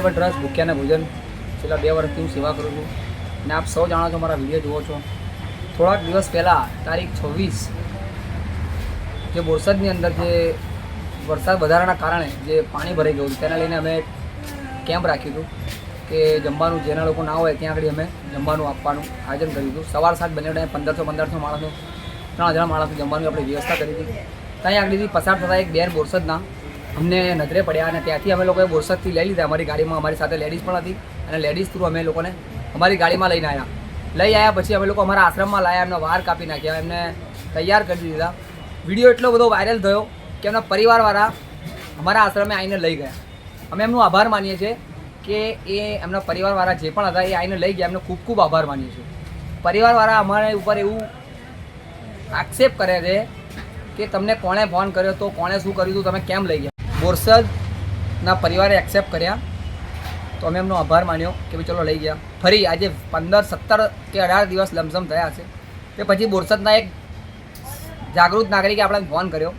Trust ભૂખ્યાને ભોજન છેલ્લા 2 વર્ષથી હું સેવા કરું છું અને આપ સૌ જાણો છો, મારા વિડીયો જુઓ છો. થોડાક દિવસ પહેલાં તારીખ 26 જે બોરસદની અંદર જે વરસાદ વધારાના કારણે જે પાણી ભરાઈ ગયું તેને લઈને અમે કેમ્પ રાખ્યું હતું કે જમવાનું જેના લોકો ના હોય ત્યાં આગળ અમે જમવાનું આપવાનું આયોજન કર્યું હતું. સવાર 7 બંને ટાઈમ 1500 માણસો 3000 માણસો જમવાની આપણે વ્યવસ્થા કરી હતી. ત્યાં આગળથી પસાર થતા એક બેન બોરસદના અમને નજરે પડ્યા અને ત્યાંથી અમે લોકોએ બોરસદથી લઈ લીધા અમારી ગાડીમાં. અમારી સાથે લેડીઝ પણ હતી અને લેડીઝ થ્રુ અમે લોકોને અમારી ગાડીમાં લઈ આવ્યા. પછી અમે લોકો અમારા આશ્રમમાં લાવ્યા, એમનો વાર કાપી નાખ્યા, એમને તૈયાર કરી દીધા. વિડીયો એટલો બધો વાયરલ થયો કે એમના પરિવારવાળા અમારા આશ્રમે આવીને લઈ ગયા. અમે એમનો આભાર માનીએ છીએ કે એ એમના પરિવારવાળા જે પણ હતા એ આવીને લઈ ગયા. એમનો ખૂબ ખૂબ આભાર માનીએ છીએ. પરિવારવાળા અમારા ઉપર એવું આક્ષેપ કરે છે કે તમને કોણે ફોન કર્યો તો, કોણે શું કર્યું હતું, તમે કેમ લઈ ગયા. બોરસદના પરિવારે એક્સેપ્ટ કર્યા તો અમે એમનો આભાર માન્યો કે ભાઈ ચલો લઈ ગયા. ફરી આજે 15, 17 કે 18 દિવસ લમસમ થયા છે તે પછી બોરસદના એક જાગૃત નાગરિકે આપણને ફોન કર્યો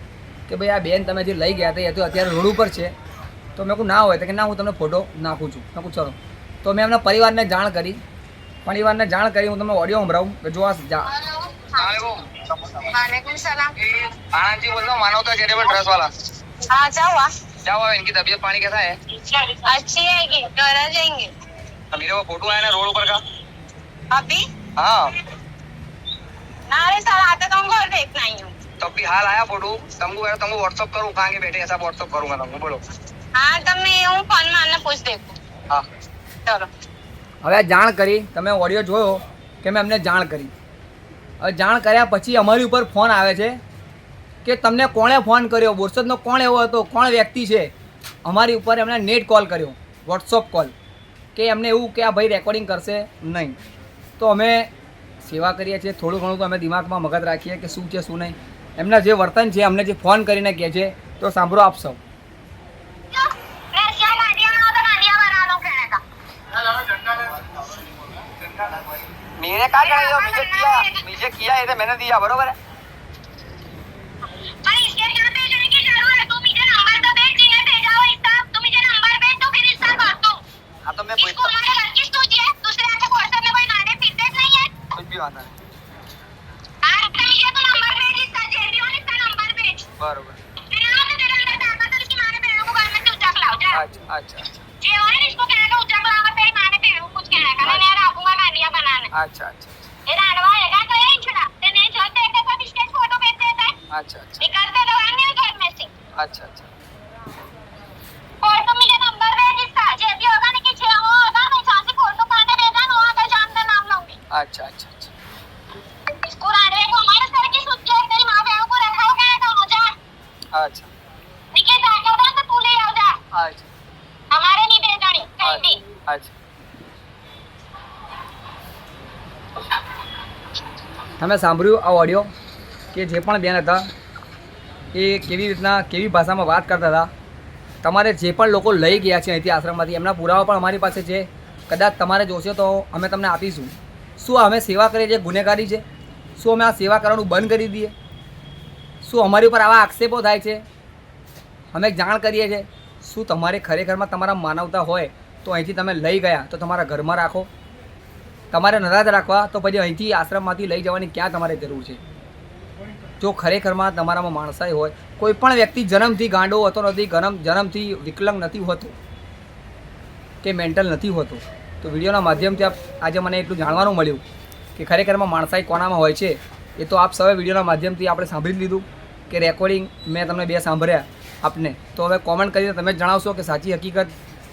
કે ભાઈ આ બેન તમે જે લઈ ગયા હતા એ તો અત્યારે રોડ ઉપર છે. તો મેં કહું ના હોય તો કે ના, હું તમને ફોટો નાખું છું. મેં કહું ચલો. તો મેં એમના પરિવારને જાણ કરી. હું તમને ઓડિયો સંભળાવું કે જો આ वालेकुम सलाम। आनंद जी बोल रहा हूँ, मानवता चैरिटेबल ट्रस्ट वाला। हाँ क्या हुआ? क्या हुआ, इनकी तबीयत पानी कैसा है? अच्छी है, घर आ जाएंगे। मेरे वो फोटो आया ना रोड ऊपर का। अभी हाँ नारे साल आते तो हम घर देखना ही हूँ। तो अभी हाल आया फोटो, तुमको व्हाट्सअप करूँ, कहाँ के बैठे ऐसा व्हाट्सअप करूंगा तुमको, बोलो। हाँ तब मैं हूँ, फोन में आने पूछ देखो। हाँ चलो હવે જાણ કરી. તમે ઓડિયો જોયો કે મેં એમને જાણ કરી. હવે જાણ કર્યા પછી અમારી ઉપર ફોન આવે છે કે તમને કોણે ફોન કર્યો, બોરસદનો કોણ એવો હતો, કોણ વ્યક્તિ છે. અમારી ઉપર એમણે નેટ કોલ કર્યો, વોટ્સઅપ કોલ, કે એમને એવું કે આ ભાઈ રેકોર્ડિંગ કરશે નહીં. તો અમે સેવા કરીએ છીએ, થોડું ઘણું તો અમે દિમાગમાં મગજ રાખીએ કે શું છે શું નહીં. એમના જે વર્તન છે, અમને જે ફોન કરીને કહે છે તો સાંભળો આપ સૌ. मेरे क्या चाहिए, मुझे किया है, मैंने दिया, बरोबर है। हाँ तो मैं कुछ भी बात है, बरोबर। अच्छा अच्छा अच्छा अच्छा अच्छा अच्छा अच्छा अच्छा अच्छा अच्छा हमारे नहीं भेजनी कहीं भी। अच्छा તમે સાંભળ્યું આ ઓડિયો કે જે પણ બેન હતા એ કેવી રીતના કેવી ભાષામાં વાત કરતા હતા. તમારે જે પણ લોકો લઈ ગયા છે અહીંથી આશ્રમમાંથી એમના પુરાવા પણ અમારી પાસે છે. કદાચ તમારે જોશે તો અમે તમને આપીશું. શું અમે સેવા કરીએ છીએ ગુનેગારી છે? શું અમે આ સેવા કરવાનું બંધ કરી દઈએ? શું અમારી ઉપર આવા આક્ષેપો થાય છે? અમે જાણ કરીએ છીએ. શું તમારે ખરેખરમાં તમારા માનવતા હોય તો અહીંથી તમે લઈ ગયા તો તમારા ઘરમાં રાખો. તમારે નરાજ રાખવા તો પછી અહીંથી આશ્રમમાંથી લઈ જવાની ક્યાં તમારે જરૂર છે? જો ખરેખરમાં તમારામાં માણસાઈ હોય, કોઈ પણ વ્યક્તિ જન્મથી ગાંડો હોતો નથી, જન્મથી વિકલાંગ નથી હોતો કે મેન્ટલ નથી હોતો. તો વિડીયોના માધ્યમથી આજે મને એટલું જાણવાનું મળ્યું કે ખરેખરમાં માણસાઈ કોનામાં હોય છે. એ તો આપ સૌએ વિડીયોના માધ્યમથી આપણે સાંભળી લીધું કે રેકોર્ડિંગ મેં તમને 2 સાંભળ્યા આપને. તો હવે કોમેન્ટ કરીને તમે જણાવશો કે સાચી હકીકત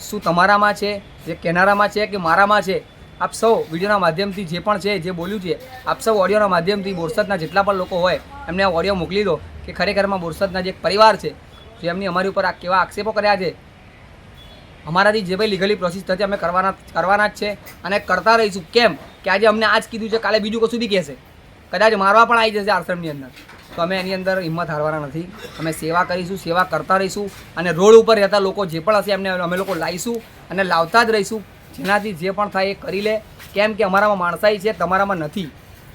શું તમારામાં છે, જે કહેનારામાં છે કે મારામાં છે. આપ સૌ વિડીયોના માધ્યમથી જે પણ છે, જે બોલ્યું છે, આપ સૌ ઓડિયોના માધ્યમથી બોરસદના જેટલા પણ લોકો હોય એમને આ ઓડિયો મોકલી દો કે ખરેખરમાં બોરસદના જે પરિવાર છે જે એમની અમારી ઉપર આ કેવા આક્ષેપો કર્યા છે. અમારાથી જે ભાઈ લીગલી પ્રોસેસ થતી અમે કરવાના જ છે અને કરતા રહીશું. કેમ કે આજે અમને આ જ કીધું છે, કાલે બીજું કશું બી કહેશે, કદાચ મારવા પણ આવી જશે આશ્રમની અંદર. તો અમે એની અંદર હિંમત હારવાના નથી. અમે સેવા કરીશું, સેવા કરતા રહીશું અને રોડ ઉપર રહેતા લોકો જે પણ હશે એમને અમે લોકો લાવીશું અને લાવતા જ રહીશું. જેનાથી જે પણ થાય એ કરી લે. કેમ કે અમારામાં માણસાઈ છે, તમારામાં નથી.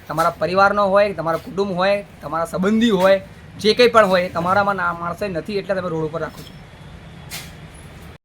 તમારા પરિવારનો હોય, તમારા કુટુંબ હોય, તમારા સંબંધી હોય, જે કંઈ પણ હોય તમારામાં માણસાઈ નથી એટલે તમે રોડ ઉપર રાખો છો.